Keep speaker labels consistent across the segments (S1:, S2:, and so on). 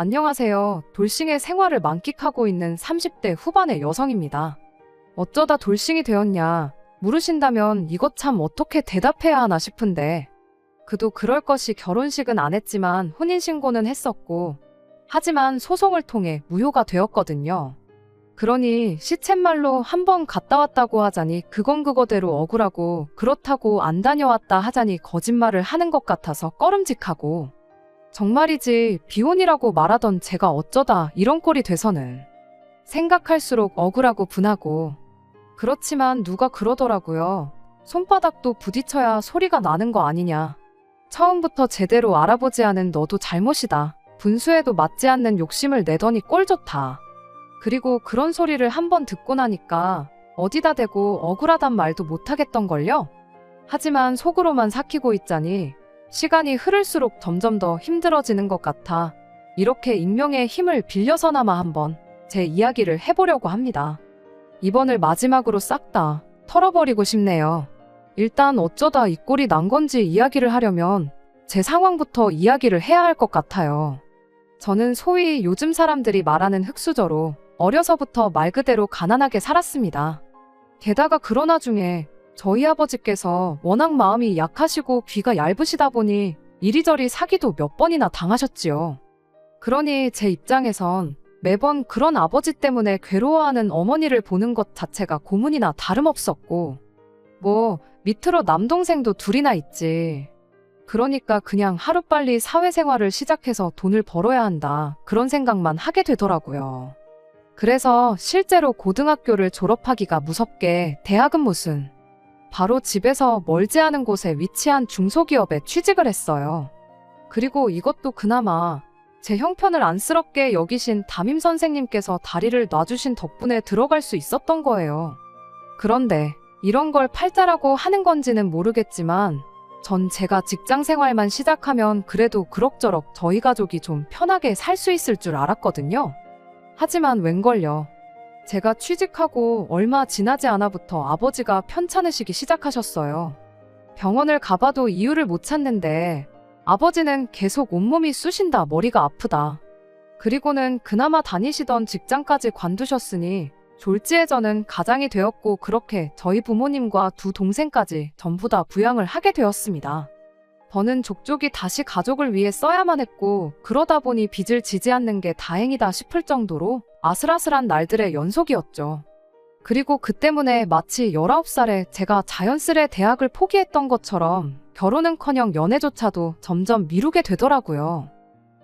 S1: 안녕하세요. 돌싱의 생활을 만끽하고 있는 30대 후반의 여성입니다. 어쩌다 돌싱이 되었냐 물으신다면 이것 참 어떻게 대답해야 하나 싶은데, 그도 그럴 것이 결혼식은 안 했지만 혼인신고는 했었고, 하지만 소송을 통해 무효가 되었거든요. 그러니 시쳇말로 한번 갔다 왔다고 하자니 그건 그거대로 억울하고, 그렇다고 안 다녀왔다 하자니 거짓말을 하는 것 같아서 꺼름직하고, 정말이지 비혼이라고 말하던 제가 어쩌다 이런 꼴이 돼서는 생각할수록 억울하고 분하고. 그렇지만 누가 그러더라고요. 손바닥도 부딪혀야 소리가 나는 거 아니냐. 처음부터 제대로 알아보지 않은 너도 잘못이다. 분수에도 맞지 않는 욕심을 내더니 꼴 좋다. 그리고 그런 소리를 한번 듣고 나니까 어디다 대고 억울하단 말도 못하겠던걸요. 하지만 속으로만 삭히고 있자니 시간이 흐를수록 점점 더 힘들어지는 것 같아 이렇게 익명의 힘을 빌려서나마 한번 제 이야기를 해보려고 합니다. 이번을 마지막으로 싹 다 털어버리고 싶네요. 일단 어쩌다 이 꼴이 난 건지 이야기를 하려면 제 상황부터 이야기를 해야 할 것 같아요. 저는 소위 요즘 사람들이 말하는 흙수저로 어려서부터 말 그대로 가난하게 살았습니다. 게다가 그런 와중에 저희 아버지께서 워낙 마음이 약하시고 귀가 얇으시다 보니 이리저리 사기도 몇 번이나 당하셨지요. 그러니 제 입장에선 매번 그런 아버지 때문에 괴로워하는 어머니를 보는 것 자체가 고문이나 다름없었고, 뭐 밑으로 남동생도 둘이나 있지. 그러니까 그냥 하루빨리 사회생활을 시작해서 돈을 벌어야 한다, 그런 생각만 하게 되더라고요. 그래서 실제로 고등학교를 졸업하기가 무섭게 대학은 무슨, 바로 집에서 멀지 않은 곳에 위치한 중소기업에 취직을 했어요. 그리고 이것도 그나마 제 형편을 안쓰럽게 여기신 담임 선생님께서 다리를 놔주신 덕분에 들어갈 수 있었던 거예요. 그런데 이런 걸 팔자라고 하는 건지는 모르겠지만 전 제가 직장 생활만 시작하면 그래도 그럭저럭 저희 가족이 좀 편하게 살 수 있을 줄 알았거든요. 하지만 웬걸요. 제가 취직하고 얼마 지나지 않아부터 아버지가 편찮으시기 시작하셨어요. 병원을 가봐도 이유를 못 찾는데 아버지는 계속 온몸이 쑤신다, 머리가 아프다. 그리고는 그나마 다니시던 직장까지 관두셨으니 졸지에 저는 가장이 되었고, 그렇게 저희 부모님과 두 동생까지 전부 다 부양을 하게 되었습니다. 버는 족족이 다시 가족을 위해 써야만 했고, 그러다 보니 빚을 지지 않는 게 다행이다 싶을 정도로 아슬아슬한 날들의 연속이었죠. 그리고 그 때문에 마치 19살에 제가 자연스레 대학을 포기했던 것처럼 결혼은커녕 연애조차도 점점 미루게 되더라고요.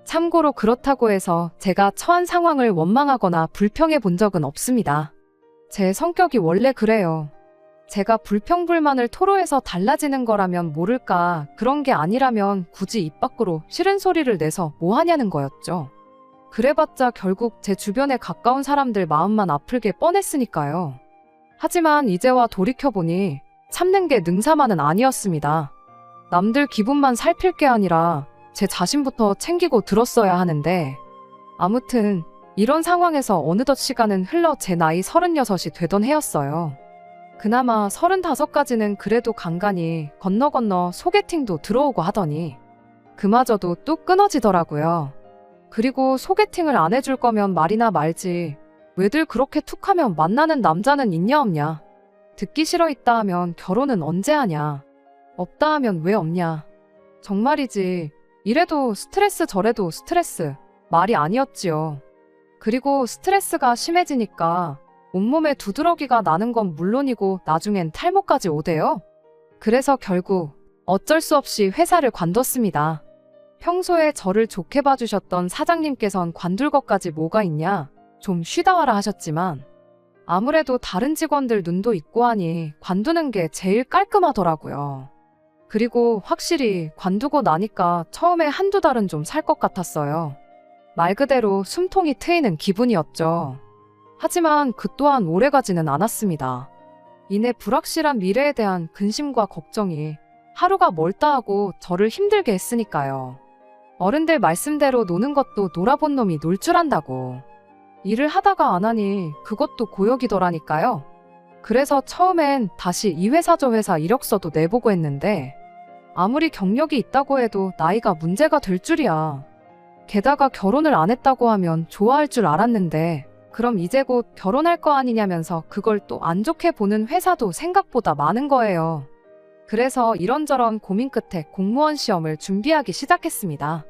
S1: 참고로 그렇다고 해서 제가 처한 상황을 원망하거나 불평해 본 적은 없습니다. 제 성격이 원래 그래요. 제가 불평불만을 토로해서 달라지는 거라면 모를까, 그런 게 아니라면 굳이 입 밖으로 싫은 소리를 내서 뭐 하냐는 거였죠. 그래봤자 결국 제 주변에 가까운 사람들 마음만 아플게 뻔했으니까요. 하지만 이제와 돌이켜보니 참는 게 능사만은 아니었습니다. 남들 기분만 살필 게 아니라 제 자신부터 챙기고 들었어야 하는데, 아무튼 이런 상황에서 어느덧 시간은 흘러 제 나이 36이 되던 해였어요. 그나마 35까지는 그래도 간간히 건너 소개팅도 들어오고 하더니 그마저도 뚝 끊어지더라고요. 그리고 소개팅을 안 해줄 거면 말이나 말지, 왜들 그렇게 툭하면 만나는 남자는 있냐 없냐, 듣기 싫어 있다 하면 결혼은 언제 하냐, 없다 하면 왜 없냐. 정말이지 이래도 스트레스 저래도 스트레스, 말이 아니었지요. 그리고 스트레스가 심해지니까 온몸에 두드러기가 나는 건 물론이고 나중엔 탈모까지 오대요. 그래서 결국 어쩔 수 없이 회사를 관뒀습니다. 평소에 저를 좋게 봐주셨던 사장님께선 관둘 것까지 뭐가 있냐, 좀 쉬다 와라 하셨지만 아무래도 다른 직원들 눈도 있고 하니 관두는 게 제일 깔끔하더라고요. 그리고 확실히 관두고 나니까 처음에 한두 달은 좀 살 것 같았어요. 말 그대로 숨통이 트이는 기분이었죠. 하지만 그 또한 오래가지는 않았습니다. 이내 불확실한 미래에 대한 근심과 걱정이 하루가 멀다 하고 저를 힘들게 했으니까요. 어른들 말씀대로 노는 것도 놀아본 놈이 놀 줄 안다고. 일을 하다가 안 하니 그것도 고역이더라니까요. 그래서 처음엔 다시 이 회사 저 회사 이력서도 내보고 했는데 아무리 경력이 있다고 해도 나이가 문제가 될 줄이야. 게다가 결혼을 안 했다고 하면 좋아할 줄 알았는데 그럼 이제 곧 결혼할 거 아니냐면서 그걸 또 안 좋게 보는 회사도 생각보다 많은 거예요. 그래서 이런저런 고민 끝에 공무원 시험을 준비하기 시작했습니다.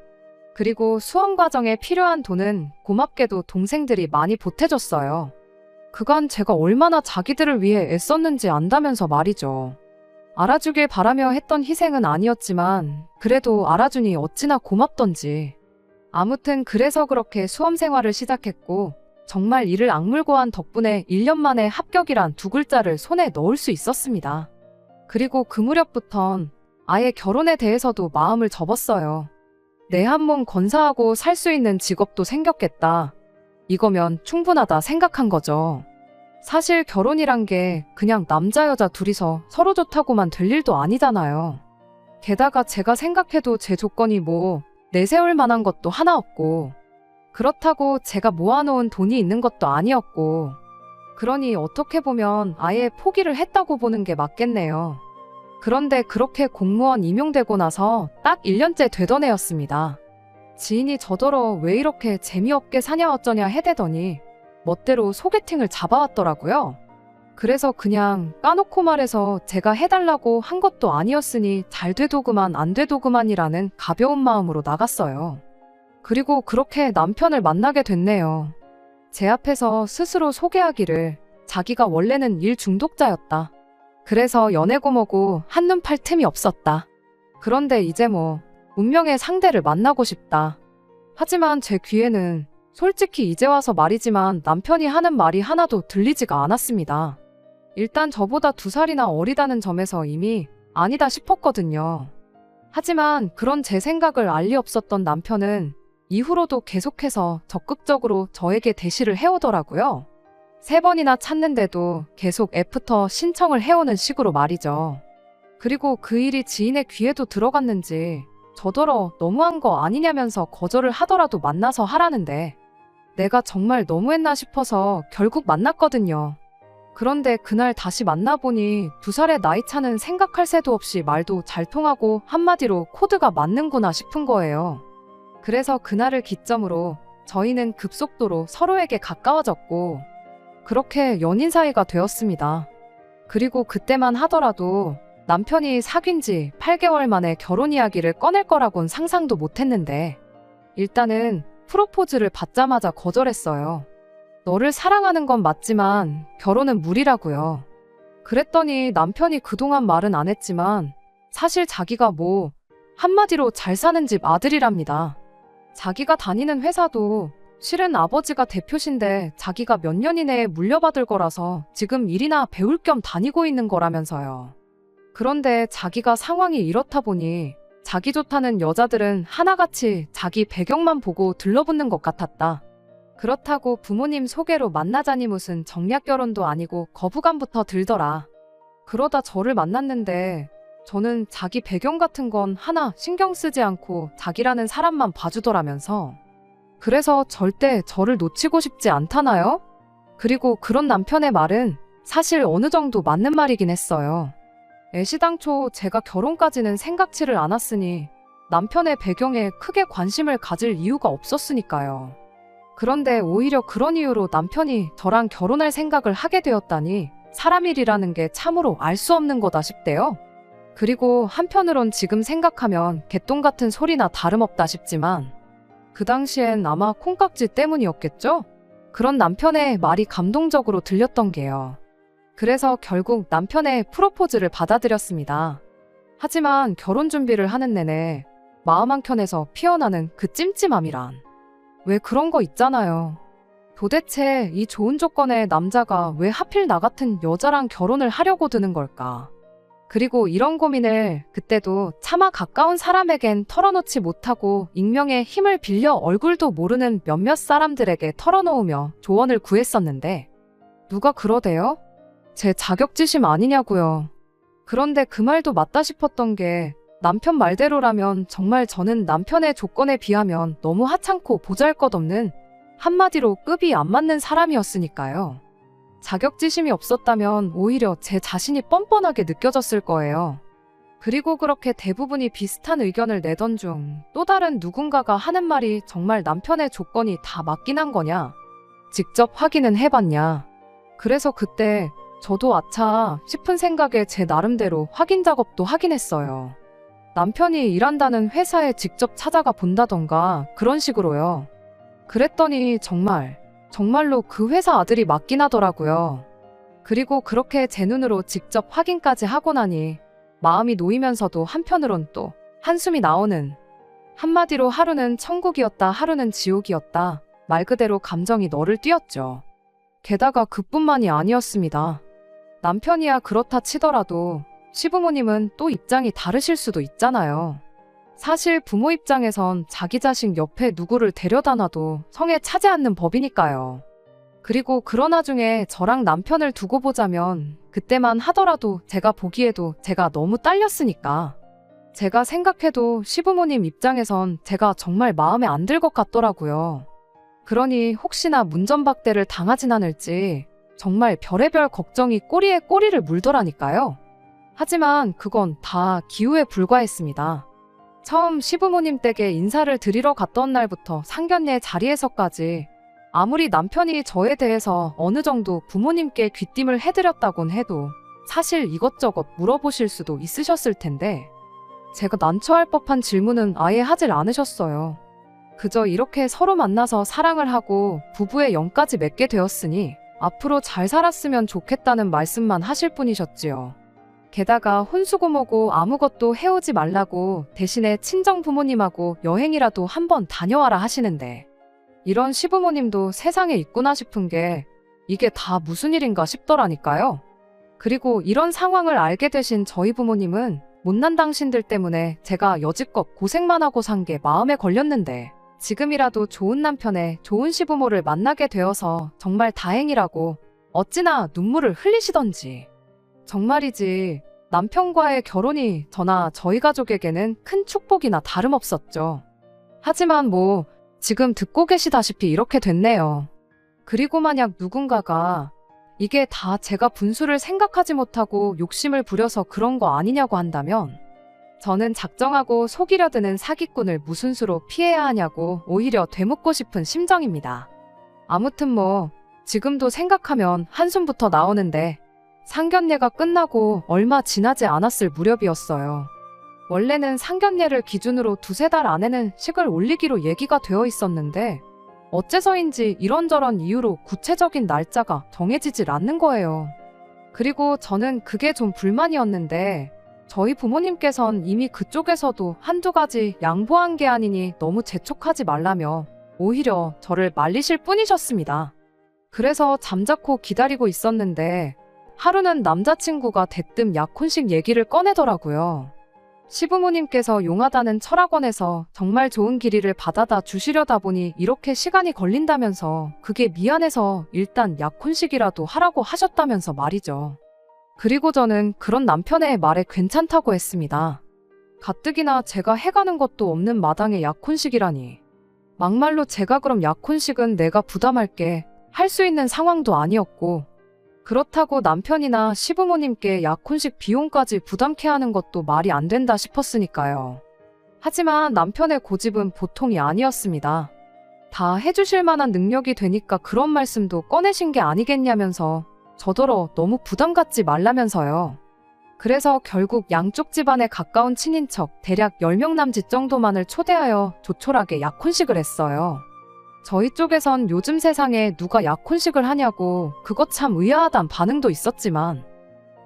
S1: 그리고 수험 과정에 필요한 돈은 고맙게도 동생들이 많이 보태줬어요. 그간 제가 얼마나 자기들을 위해 애썼는지 안다면서 말이죠. 알아주길 바라며 했던 희생은 아니었지만 그래도 알아주니 어찌나 고맙던지. 아무튼 그래서 그렇게 수험 생활을 시작했고 정말 이를 악물고 한 덕분에 1년 만에 합격이란 두 글자를 손에 넣을 수 있었습니다. 그리고 그 무렵부턴 아예 결혼에 대해서도 마음을 접었어요. 내 한 몸 건사하고 살 수 있는 직업도 생겼겠다. 이거면 충분하다 생각한 거죠. 사실 결혼이란 게 그냥 남자 여자 둘이서 서로 좋다고만 될 일도 아니잖아요. 게다가 제가 생각해도 제 조건이 뭐 내세울 만한 것도 하나 없고 그렇다고 제가 모아놓은 돈이 있는 것도 아니었고 그러니 어떻게 보면 아예 포기를 했다고 보는 게 맞겠네요. 그런데 그렇게 공무원 임용되고 나서 딱 1년째 되던 애였습니다. 지인이 저더러 왜 이렇게 재미없게 사냐 어쩌냐 해대더니 멋대로 소개팅을 잡아왔더라고요. 그래서 그냥 까놓고 말해서 제가 해달라고 한 것도 아니었으니 잘 되도 그만 안 되도 그만이라는 가벼운 마음으로 나갔어요. 그리고 그렇게 남편을 만나게 됐네요. 제 앞에서 스스로 소개하기를 자기가 원래는 일 중독자였다. 그래서 연애고 뭐고 한눈 팔 틈이 없었다. 그런데 이제 뭐 운명의 상대를 만나고 싶다. 하지만 제 귀에는 솔직히 이제 와서 말이지만 남편이 하는 말이 하나도 들리지가 않았습니다. 일단 저보다 2살이나 어리다는 점에서 이미 아니다 싶었거든요. 하지만 그런 제 생각을 알 리 없었던 남편은 이후로도 계속해서 적극적으로 저에게 대시를 해오더라고요. 3번이나 찾는데도 계속 애프터 신청을 해오는 식으로 말이죠. 그리고 그 일이 지인의 귀에도 들어갔는지 저더러 너무한 거 아니냐면서 거절을 하더라도 만나서 하라는데 내가 정말 너무했나 싶어서 결국 만났거든요. 그런데 그날 다시 만나보니 2살의 나이 차는 생각할 새도 없이 말도 잘 통하고 한마디로 코드가 맞는구나 싶은 거예요. 그래서 그날을 기점으로 저희는 급속도로 서로에게 가까워졌고 그렇게 연인 사이가 되었습니다. 그리고 그때만 하더라도 남편이 사귄 지 8개월 만에 결혼 이야기를 꺼낼 거라곤 상상도 못했는데 일단은 프로포즈를 받자마자 거절했어요. 너를 사랑하는 건 맞지만 결혼은 무리라고요. 그랬더니 남편이 그동안 말은 안 했지만 사실 자기가 뭐 한마디로 잘 사는 집 아들이랍니다. 자기가 다니는 회사도 실은 아버지가 대표신데 자기가 몇 년 이내에 물려받을 거라서 지금 일이나 배울 겸 다니고 있는 거라면서요. 그런데 자기가 상황이 이렇다 보니 자기 좋다는 여자들은 하나같이 자기 배경만 보고 들러붙는 것 같았다. 그렇다고 부모님 소개로 만나자니 무슨 정략 결혼도 아니고 거부감부터 들더라. 그러다 저를 만났는데 저는 자기 배경 같은 건 하나 신경 쓰지 않고 자기라는 사람만 봐주더라면서 그래서 절대 저를 놓치고 싶지 않다나요? 그리고 그런 남편의 말은 사실 어느 정도 맞는 말이긴 했어요. 애시당초 제가 결혼까지는 생각지를 않았으니 남편의 배경에 크게 관심을 가질 이유가 없었으니까요. 그런데 오히려 그런 이유로 남편이 저랑 결혼할 생각을 하게 되었다니 사람 일이라는 게 참으로 알 수 없는 거다 싶대요. 그리고 한편으론 지금 생각하면 개똥 같은 소리나 다름없다 싶지만 그 당시엔 아마 콩깍지 때문이었겠죠? 그런 남편의 말이 감동적으로 들렸던 게요. 그래서 결국 남편의 프로포즈를 받아들였습니다. 하지만 결혼 준비를 하는 내내 마음 한켠에서 피어나는 그 찜찜함이란 왜 그런 거 있잖아요. 도대체 이 좋은 조건의 남자가 왜 하필 나 같은 여자랑 결혼을 하려고 드는 걸까? 그리고 이런 고민을 그때도 차마 가까운 사람에겐 털어놓지 못하고 익명의 힘을 빌려 얼굴도 모르는 몇몇 사람들에게 털어놓으며 조언을 구했었는데 누가 그러대요? 제 자격지심 아니냐고요. 그런데 그 말도 맞다 싶었던 게 남편 말대로라면 정말 저는 남편의 조건에 비하면 너무 하찮고 보잘것없는 한마디로 급이 안 맞는 사람이었으니까요. 자격지심이 없었다면 오히려 제 자신이 뻔뻔하게 느껴졌을 거예요. 그리고 그렇게 대부분이 비슷한 의견을 내던 중 또 다른 누군가가 하는 말이 정말 남편의 조건이 다 맞긴 한 거냐? 직접 확인은 해봤냐? 그래서 그때 저도 아차 싶은 생각에 제 나름대로 확인 작업도 하긴 했어요. 남편이 일한다는 회사에 직접 찾아가 본다던가 그런 식으로요. 그랬더니 정말로 그 회사 아들이 맞긴 하더라고요. 그리고 그렇게 제 눈으로 직접 확인까지 하고 나니 마음이 놓이면서도 한편으론 또 한숨이 나오는, 한마디로 하루는 천국이었다 하루는 지옥이었다, 말 그대로 감정이 너를 띄었죠. 게다가 그뿐만이 아니었습니다. 남편이야 그렇다 치더라도 시부모님은 또 입장이 다르실 수도 있잖아요. 사실 부모 입장에선 자기 자식 옆에 누구를 데려다 놔도 성에 차지 않는 법이니까요. 그리고 그러나 중에 저랑 남편을 두고 보자면 그때만 하더라도 제가 보기에도 제가 너무 딸렸으니까. 제가 생각해도 시부모님 입장에선 제가 정말 마음에 안 들 것 같더라고요. 그러니 혹시나 문전박대를 당하진 않을지 정말 별의별 걱정이 꼬리에 꼬리를 물더라니까요. 하지만 그건 다 기우에 불과했습니다. 처음 시부모님 댁에 인사를 드리러 갔던 날부터 상견례 자리에서까지 아무리 남편이 저에 대해서 어느 정도 부모님께 귀띔을 해드렸다곤 해도 사실 이것저것 물어보실 수도 있으셨을 텐데 제가 난처할 법한 질문은 아예 하질 않으셨어요. 그저 이렇게 서로 만나서 사랑을 하고 부부의 영까지 맺게 되었으니 앞으로 잘 살았으면 좋겠다는 말씀만 하실 뿐이셨지요. 게다가 혼수고모고 아무것도 해오지 말라고 대신에 친정 부모님하고 여행이라도 한번 다녀와라 하시는데 이런 시부모님도 세상에 있구나 싶은 게 이게 다 무슨 일인가 싶더라니까요. 그리고 이런 상황을 알게 되신 저희 부모님은 못난 당신들 때문에 제가 여지껏 고생만 하고 산 게 마음에 걸렸는데 지금이라도 좋은 남편의 좋은 시부모를 만나게 되어서 정말 다행이라고 어찌나 눈물을 흘리시던지. 정말이지 남편과의 결혼이 저나 저희 가족에게는 큰 축복이나 다름없었죠. 하지만 지금 듣고 계시다시피 이렇게 됐네요. 그리고 만약 누군가가 이게 다 제가 분수를 생각하지 못하고 욕심을 부려서 그런 거 아니냐고 한다면 저는 작정하고 속이려 드는 사기꾼을 무슨 수로 피해야 하냐고 오히려 되묻고 싶은 심정입니다. 아무튼 지금도 생각하면 한숨부터 나오는데 상견례가 끝나고 얼마 지나지 않았을 무렵이었어요. 원래는 상견례를 기준으로 2-3달 안에는 식을 올리기로 얘기가 되어 있었는데 어째서인지 이런저런 이유로 구체적인 날짜가 정해지질 않는 거예요. 그리고 저는 그게 좀 불만이었는데 저희 부모님께선 이미 그쪽에서도 한두 가지 양보한 게 아니니 너무 재촉하지 말라며 오히려 저를 말리실 뿐이셨습니다. 그래서 잠자코 기다리고 있었는데 하루는 남자친구가 대뜸 약혼식 얘기를 꺼내더라고요. 시부모님께서 용하다는 철학원에서 정말 좋은 길이를 받아다 주시려다 보니 이렇게 시간이 걸린다면서 그게 미안해서 일단 약혼식이라도 하라고 하셨다면서 말이죠. 그리고 저는 그런 남편의 말에 괜찮다고 했습니다. 가뜩이나 제가 해가는 것도 없는 마당에 약혼식이라니. 막말로 제가 그럼 약혼식은 내가 부담할게 할 수 있는 상황도 아니었고 그렇다고 남편이나 시부모님께 약혼식 비용까지 부담케 하는 것도 말이 안 된다 싶었으니까요. 하지만 남편의 고집은 보통이 아니었습니다. 다 해주실 만한 능력이 되니까 그런 말씀도 꺼내신 게 아니겠냐면서 저더러 너무 부담 갖지 말라면서요. 그래서 결국 양쪽 집안에 가까운 친인척 대략 10명 남짓 정도만을 초대하여 조촐하게 약혼식을 했어요. 저희 쪽에선 요즘 세상에 누가 약혼식을 하냐고 그거 참 의아하단 반응도 있었지만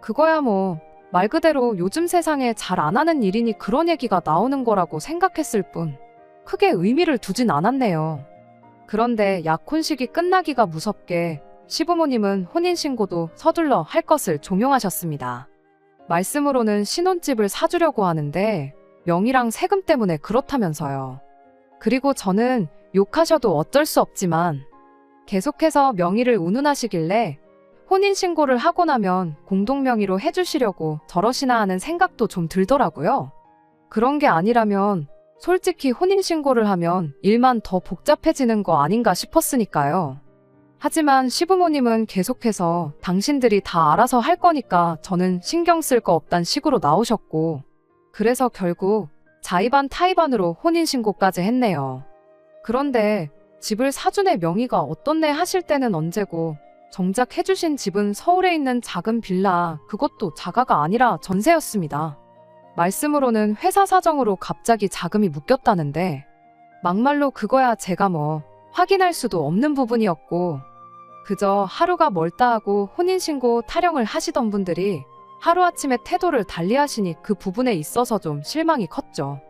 S1: 그거야 말 그대로 요즘 세상에 잘 안 하는 일이니 그런 얘기가 나오는 거라고 생각했을 뿐 크게 의미를 두진 않았네요. 그런데 약혼식이 끝나기가 무섭게 시부모님은 혼인신고도 서둘러 할 것을 종용하셨습니다. 말씀으로는 신혼집을 사주려고 하는데 명의랑 세금 때문에 그렇다면서요. 그리고 저는 욕하셔도 어쩔 수 없지만 계속해서 명의를 운운하시길래 혼인신고를 하고 나면 공동명의로 해주시려고 저러시나 하는 생각도 좀 들더라고요. 그런 게 아니라면 솔직히 혼인신고를 하면 일만 더 복잡해지는 거 아닌가 싶었으니까요. 하지만 시부모님은 계속해서 당신들이 다 알아서 할 거니까 저는 신경 쓸 거 없단 식으로 나오셨고 그래서 결국 자의반 타의반으로 혼인신고까지 했네요. 그런데 집을 사준의 명의가 어떻네 하실 때는 언제고, 정작 해주신 집은 서울에 있는 작은 빌라, 그것도 자가가 아니라 전세였습니다. 말씀으로는 회사 사정으로 갑자기 자금이 묶였다는데, 막말로 그거야 제가 뭐 확인할 수도 없는 부분이었고, 그저 하루가 멀다 하고 혼인신고 타령을 하시던 분들이 하루아침에 태도를 달리하시니 그 부분에 있어서 좀 실망이 컸죠.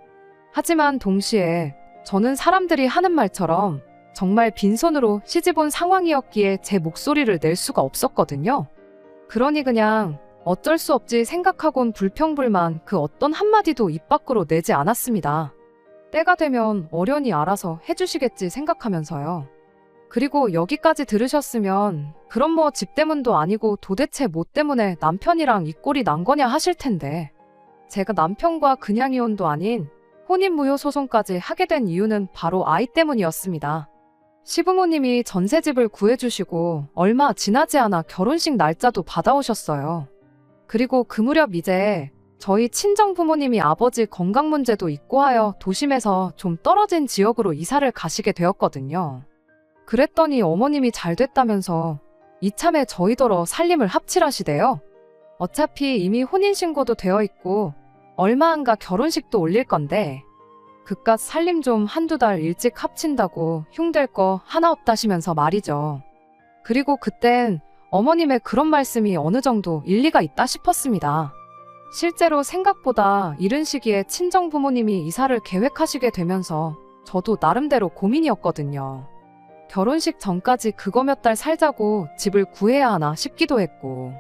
S1: 하지만 동시에 저는 사람들이 하는 말처럼 정말 빈손으로 시집 온 상황이었기에 제 목소리를 낼 수가 없었거든요. 그러니 그냥 어쩔 수 없지 생각하곤 불평불만 그 어떤 한마디도 입 밖으로 내지 않았습니다. 때가 되면 어련히 알아서 해주시겠지 생각하면서요. 그리고 여기까지 들으셨으면 그럼 뭐 집 때문도 아니고 도대체 뭐 때문에 남편이랑 이 꼴이 난 거냐 하실 텐데, 제가 남편과 그냥 이혼도 아닌 혼인무효 소송까지 하게 된 이유는 바로 아이 때문이었습니다. 시부모님이 전세집을 구해주시고 얼마 지나지 않아 결혼식 날짜도 받아오셨어요. 그리고 그 무렵 이제 저희 친정부모님이 아버지 건강 문제도 있고 하여 도심에서 좀 떨어진 지역으로 이사를 가시게 되었거든요. 그랬더니 어머님이 잘 됐다면서 이참에 저희더러 살림을 합칠하시대요. 어차피 이미 혼인신고도 되어 있고 얼마 안가 결혼식도 올릴 건데 그깟 살림 좀 한두 달 일찍 합친다고 흉될 거 하나 없다시면서 말이죠. 그리고 그땐 어머님의 그런 말씀이 어느 정도 일리가 있다 싶었습니다. 실제로 생각보다 이른 시기에 친정부모님이 이사를 계획하시게 되면서 저도 나름대로 고민이었거든요. 결혼식 전까지 그거 몇 달 살자고 집을 구해야 하나 싶기도 했고,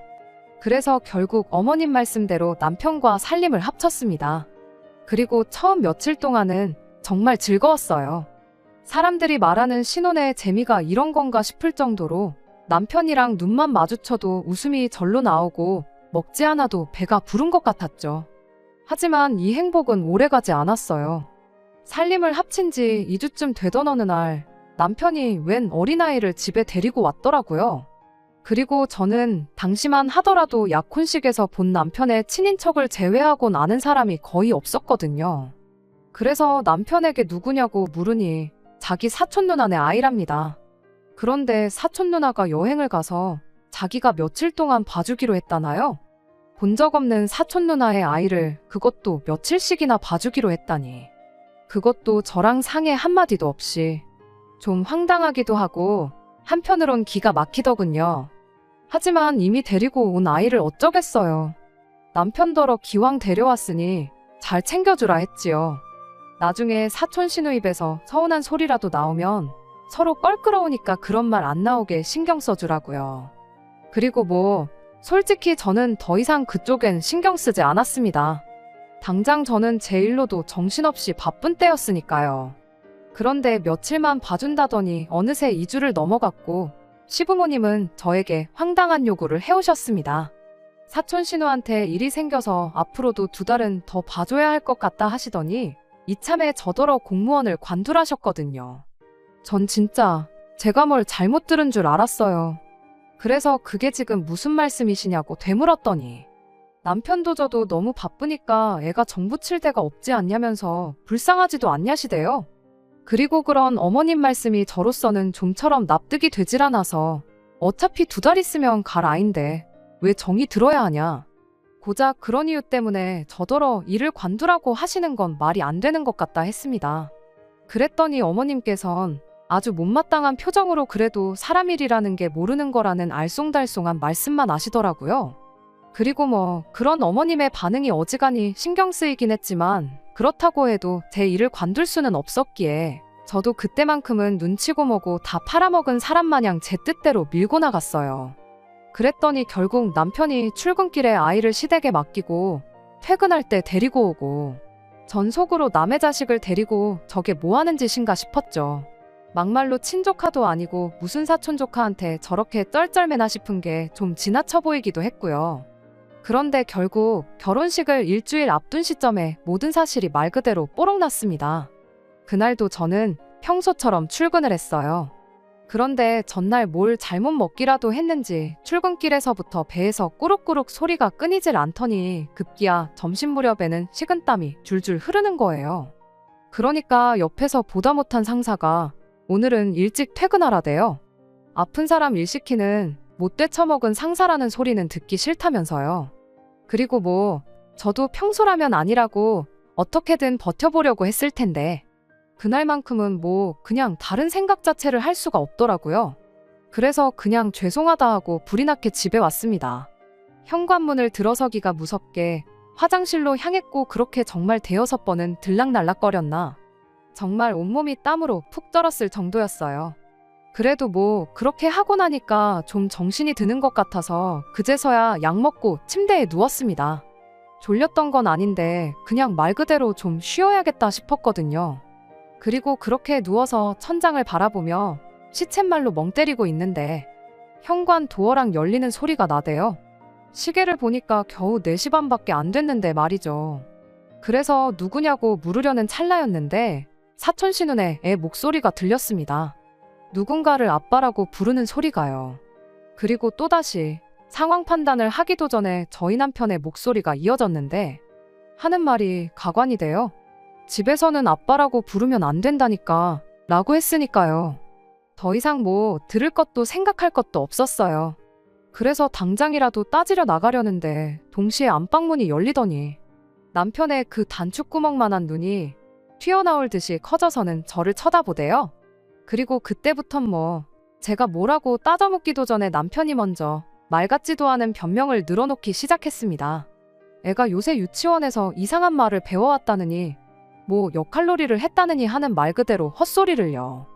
S1: 그래서 결국 어머님 말씀대로 남편과 살림을 합쳤습니다. 그리고 처음 며칠 동안은 정말 즐거웠어요. 사람들이 말하는 신혼의 재미가 이런 건가 싶을 정도로 남편이랑 눈만 마주쳐도 웃음이 절로 나오고 먹지 않아도 배가 부른 것 같았죠. 하지만 이 행복은 오래가지 않았어요. 살림을 합친 지 2주쯤 되던 어느 날 남편이 웬 어린아이를 집에 데리고 왔더라고요. 그리고 저는 당시만 하더라도 약혼식에서 본 남편의 친인척을 제외하곤 아는 사람이 거의 없었거든요. 그래서 남편에게 누구냐고 물으니 자기 사촌 누나네 아이랍니다. 그런데 사촌 누나가 여행을 가서 자기가 며칠 동안 봐주기로 했다나요? 본 적 없는 사촌 누나의 아이를 그것도 며칠씩이나 봐주기로 했다니. 그것도 저랑 상의 한마디도 없이. 좀 황당하기도 하고 한편으론 기가 막히더군요. 하지만 이미 데리고 온 아이를 어쩌겠어요. 남편더러 기왕 데려왔으니 잘 챙겨주라 했지요. 나중에 사촌 시누 입에서 서운한 소리라도 나오면 서로 껄끄러우니까 그런 말 안 나오게 신경 써주라고요. 그리고 뭐 솔직히 저는 더 이상 그쪽엔 신경 쓰지 않았습니다. 당장 저는 제 일로도 정신없이 바쁜 때였으니까요. 그런데 며칠만 봐준다더니 어느새 2주를 넘어갔고 시부모님은 저에게 황당한 요구를 해오셨습니다. 사촌 신우한테 일이 생겨서 앞으로도 2달은 더 봐줘야 할 것 같다 하시더니 이참에 저더러 공무원을 관둘하셨거든요. 전 진짜 제가 뭘 잘못 들은 줄 알았어요. 그래서 그게 지금 무슨 말씀이시냐고 되물었더니 남편도 저도 너무 바쁘니까 애가 정 붙일 데가 없지 않냐면서 불쌍하지도 않냐시대요. 그리고 그런 어머님 말씀이 저로서는 좀처럼 납득이 되질 않아서 어차피 2달 있으면 갈 아인데 왜 정이 들어야 하냐. 고작 그런 이유 때문에 저더러 일을 관두라고 하시는 건 말이 안 되는 것 같다 했습니다. 그랬더니 어머님께선 아주 못마땅한 표정으로 그래도 사람 일이라는 게 모르는 거라는 알쏭달쏭한 말씀만 하시더라고요. 그리고 뭐 그런 어머님의 반응이 어지간히 신경 쓰이긴 했지만 그렇다고 해도 제 일을 관둘 수는 없었기에 저도 그때만큼은 눈치고 뭐고 다 팔아먹은 사람 마냥 제 뜻대로 밀고 나갔어요. 그랬더니 결국 남편이 출근길에 아이를 시댁에 맡기고 퇴근할 때 데리고 오고 전 속으로 남의 자식을 데리고 저게 뭐 하는 짓인가 싶었죠. 막말로 친조카도 아니고 무슨 사촌조카한테 저렇게 쩔쩔매나 싶은 게 좀 지나쳐 보이기도 했고요. 그런데 결국 결혼식을 일주일 앞둔 시점에 모든 사실이 말 그대로 뽀록 났습니다. 그날도 저는 평소처럼 출근을 했어요. 그런데 전날 뭘 잘못 먹기라도 했는지 출근길에서부터 배에서 꾸룩꾸룩 소리가 끊이질 않더니 급기야 점심 무렵에는 식은땀이 줄줄 흐르는 거예요. 그러니까 옆에서 보다 못한 상사가 오늘은 일찍 퇴근하라대요. 아픈 사람 일 시키는 못돼 처먹은 상사라는 소리는 듣기 싫다면서요. 그리고 뭐 저도 평소라면 아니라고 어떻게든 버텨보려고 했을 텐데 그날만큼은 뭐 그냥 다른 생각 자체를 할 수가 없더라고요. 그래서 그냥 죄송하다 하고 불이 나게 집에 왔습니다. 현관문을 들어서기가 무섭게 화장실로 향했고 그렇게 정말 대여섯 번은 들락날락거렸나. 정말 온몸이 땀으로 푹 떨었을 정도였어요. 그래도 뭐 그렇게 하고 나니까 좀 정신이 드는 것 같아서 그제서야 약 먹고 침대에 누웠습니다. 졸렸던 건 아닌데 그냥 말 그대로 좀 쉬어야겠다 싶었거든요. 그리고 그렇게 누워서 천장을 바라보며 시쳇말로 멍 때리고 있는데 현관 도어랑 열리는 소리가 나대요. 시계를 보니까 겨우 4시 반밖에 안 됐는데 말이죠. 그래서 누구냐고 물으려는 찰나였는데 사촌 신우네 애 목소리가 들렸습니다. 누군가를 아빠라고 부르는 소리가요. 그리고 또다시 상황 판단을 하기도 전에 저희 남편의 목소리가 이어졌는데 하는 말이 가관이 돼요. 집에서는 아빠라고 부르면 안 된다니까 라고 했으니까요. 더 이상 뭐 들을 것도 생각할 것도 없었어요. 그래서 당장이라도 따지려 나가려는데 동시에 안방문이 열리더니 남편의 그 단추구멍만한 눈이 튀어나올 듯이 커져서는 저를 쳐다보대요. 그리고 그때부턴 뭐 제가 뭐라고 따져묻기도 전에 남편이 먼저 말 같지도 않은 변명을 늘어놓기 시작했습니다. 애가 요새 유치원에서 이상한 말을 배워왔다느니 뭐 역할놀이를 했다느니 하는 말 그대로 헛소리를요.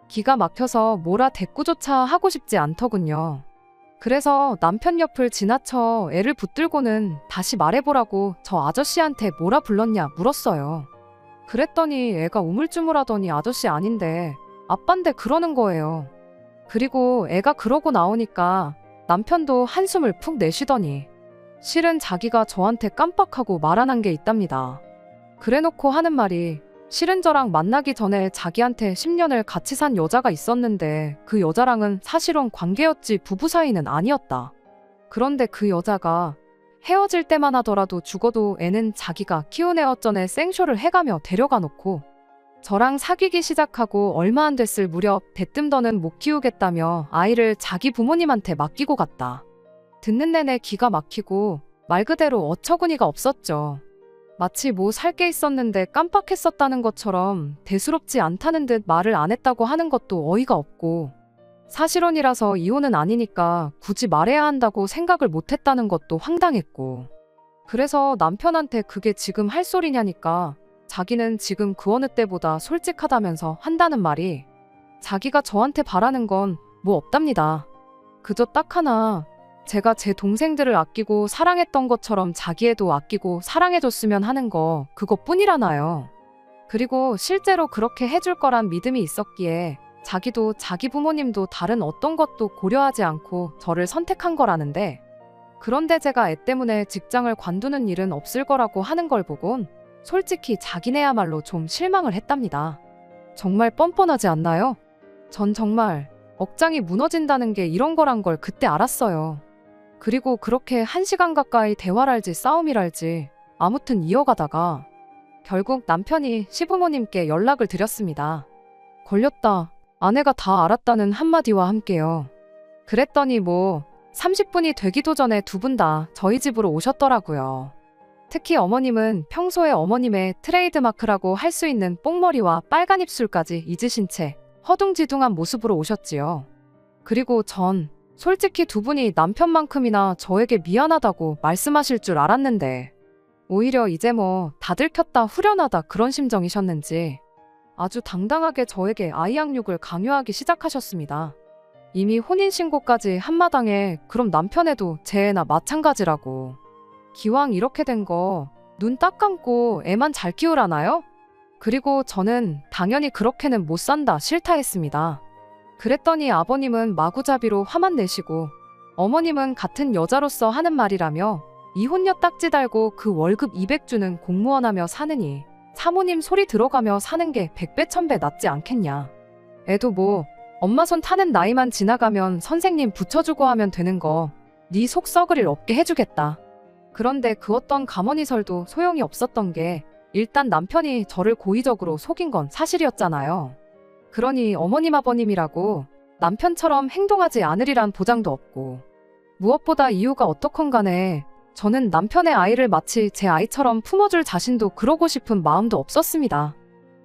S1: 기가 막혀서 뭐라 대꾸조차 하고 싶지 않더군요. 그래서 남편 옆을 지나쳐 애를 붙들고는 다시 말해보라고 저 아저씨한테 뭐라 불렀냐 물었어요. 그랬더니 애가 우물쭈물하더니 아저씨 아닌데 아빤데 그러는 거예요. 그리고 애가 그러고 나오니까 남편도 한숨을 푹 내쉬더니 실은 자기가 저한테 깜빡하고 말 안 한 게 있답니다. 그래놓고 하는 말이 실은 저랑 만나기 전에 자기한테 10년을 같이 산 여자가 있었는데 그 여자랑은 사실혼 관계였지 부부 사이는 아니었다. 그런데 그 여자가 헤어질 때만 하더라도 죽어도 애는 자기가 키운 애 어쩌네 생쇼를 해가며 데려가 놓고 저랑 사귀기 시작하고 얼마 안 됐을 무렵 대뜸 더는 못 키우겠다며 아이를 자기 부모님한테 맡기고 갔다. 듣는 내내 기가 막히고 말 그대로 어처구니가 없었죠. 마치 뭐 살 게 있었는데 깜빡했었다는 것처럼 대수롭지 않다는 듯 말을 안 했다고 하는 것도 어이가 없고 사실혼이라서 이혼은 아니니까 굳이 말해야 한다고 생각을 못했다는 것도 황당했고 그래서 남편한테 그게 지금 할 소리냐니까 자기는 지금 그 어느 때보다 솔직하다면서 한다는 말이 자기가 저한테 바라는 건 뭐 없답니다. 그저 딱 하나 제가 제 동생들을 아끼고 사랑했던 것처럼 자기 애도 아끼고 사랑해줬으면 하는 거 그것뿐이라나요. 그리고 실제로 그렇게 해줄 거란 믿음이 있었기에 자기도 자기 부모님도 다른 어떤 것도 고려하지 않고 저를 선택한 거라는데 그런데 제가 애 때문에 직장을 관두는 일은 없을 거라고 하는 걸 보곤 솔직히 자기네야말로 좀 실망을 했답니다. 정말 뻔뻔하지 않나요? 전 정말 억장이 무너진다는 게 이런 거란 걸 그때 알았어요. 그리고 그렇게 1시간 가까이 대화랄지 싸움이랄지 아무튼 이어가다가 결국 남편이 시부모님께 연락을 드렸습니다. 걸렸다. 아내가 다 알았다는 한마디와 함께요. 그랬더니 뭐 30분이 되기도 전에 두 분 다 저희 집으로 오셨더라고요. 특히 어머님은 평소에 어머님의 트레이드마크라고 할 수 있는 뽕머리와 빨간 입술까지 잊으신 채 허둥지둥한 모습으로 오셨지요. 그리고 전 솔직히 두 분이 남편만큼이나 저에게 미안하다고 말씀하실 줄 알았는데 오히려 이제 뭐 다 들켰다 후련하다 그런 심정이셨는지 아주 당당하게 저에게 아이 양육을 강요하기 시작하셨습니다. 이미 혼인신고까지 한마당에 그럼 남편애도 제 애나 마찬가지라고. 기왕 이렇게 된 거 눈 딱 감고 애만 잘 키우라나요? 그리고 저는 당연히 그렇게는 못 산다 싫다 했습니다. 그랬더니 아버님은 마구잡이로 화만 내시고 어머님은 같은 여자로서 하는 말이라며 이혼녀 딱지 달고 그 월급 200 주는 공무원 하며 사느니 사모님 소리 들어가며 사는 게 100배 1000배 낫지 않겠냐. 애도 뭐 엄마 손 타는 나이만 지나가면 선생님 붙여주고 하면 되는 거 네 속 썩을 일 없게 해주겠다. 그런데 그 어떤 가머니설도 소용이 없었던 게 일단 남편이 저를 고의적으로 속인 건 사실이었잖아요. 그러니 어머님 아버님이라고 남편처럼 행동하지 않으리란 보장도 없고 무엇보다 이유가 어떻건 간에 저는 남편의 아이를 마치 제 아이처럼 품어줄 자신도 그러고 싶은 마음도 없었습니다.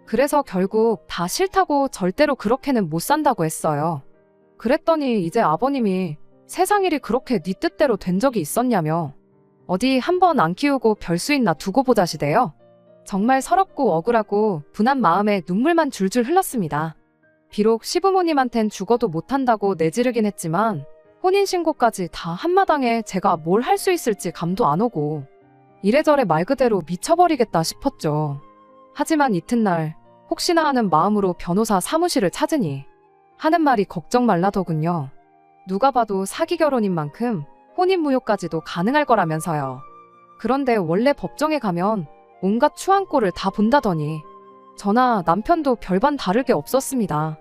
S1: 그래서 결국 다 싫다고 절대로 그렇게는 못 산다고 했어요. 그랬더니 이제 아버님이 세상 일이 그렇게 네 뜻대로 된 적이 있었냐며 어디 한번 안 키우고 별수있나 두고 보자시대요. 정말 서럽고 억울하고 분한 마음에 눈물만 줄줄 흘렀습니다. 비록 시부모님한텐 죽어도 못한다고 내지르긴 했지만 혼인신고까지 다 한마당에 제가 뭘 할 수 있을지 감도 안 오고 이래저래 말 그대로 미쳐버리겠다 싶었죠. 하지만 이튿날 혹시나 하는 마음으로 변호사 사무실을 찾으니 하는 말이 걱정 말라더군요. 누가 봐도 사기 결혼인 만큼 혼인무효까지도 가능할 거라면서요. 그런데 원래 법정에 가면 온갖 추한꼴을 다 본다더니 저나 남편도 별반 다를 게 없었습니다.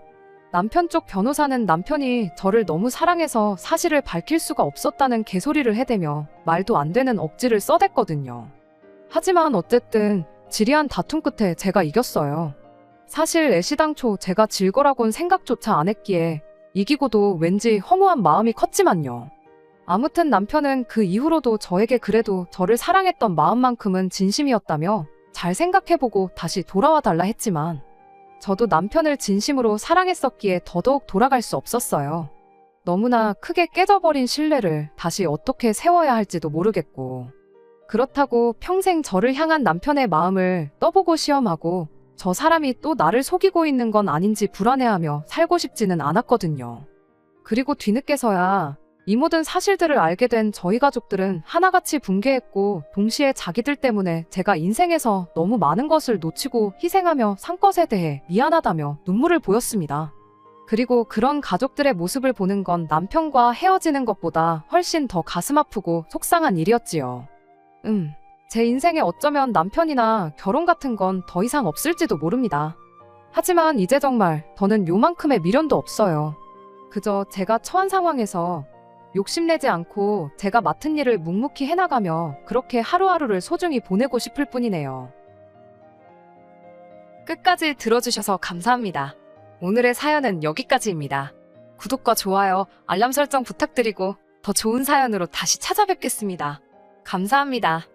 S1: 남편 쪽 변호사는 남편이 저를 너무 사랑해서 사실을 밝힐 수가 없었다는 개소리를 해대며 말도 안 되는 억지를 써댔거든요. 하지만 어쨌든 지리한 다툼 끝에 제가 이겼어요. 사실 애시당초 제가 질 거라곤 생각조차 안 했기에 이기고도 왠지 허무한 마음이 컸지만요. 아무튼 남편은 그 이후로도 저에게 그래도 저를 사랑했던 마음만큼은 진심이었다며 잘 생각해보고 다시 돌아와 달라 했지만 저도 남편을 진심으로 사랑했었기에 더더욱 돌아갈 수 없었어요. 너무나 크게 깨져버린 신뢰를 다시 어떻게 세워야 할지도 모르겠고 그렇다고 평생 저를 향한 남편의 마음을 떠보고 시험하고 저 사람이 또 나를 속이고 있는 건 아닌지 불안해하며 살고 싶지는 않았거든요. 그리고 뒤늦게서야 이 모든 사실들을 알게 된 저희 가족들은 하나같이 붕괴했고 동시에 자기들 때문에 제가 인생에서 너무 많은 것을 놓치고 희생하며 산 것에 대해 미안하다며 눈물을 보였습니다. 그리고 그런 가족들의 모습을 보는 건 남편과 헤어지는 것보다 훨씬 더 가슴 아프고 속상한 일이었지요. 제 인생에 어쩌면 남편이나 결혼 같은 건 더 이상 없을지도 모릅니다. 하지만 이제 정말 더는 요만큼의 미련도 없어요. 그저 제가 처한 상황에서 욕심내지 않고 제가 맡은 일을 묵묵히 해나가며 그렇게 하루하루를 소중히 보내고 싶을 뿐이네요. 끝까지 들어주셔서 감사합니다. 오늘의 사연은 여기까지입니다. 구독과 좋아요, 알람 설정 부탁드리고 더 좋은 사연으로 다시 찾아뵙겠습니다. 감사합니다.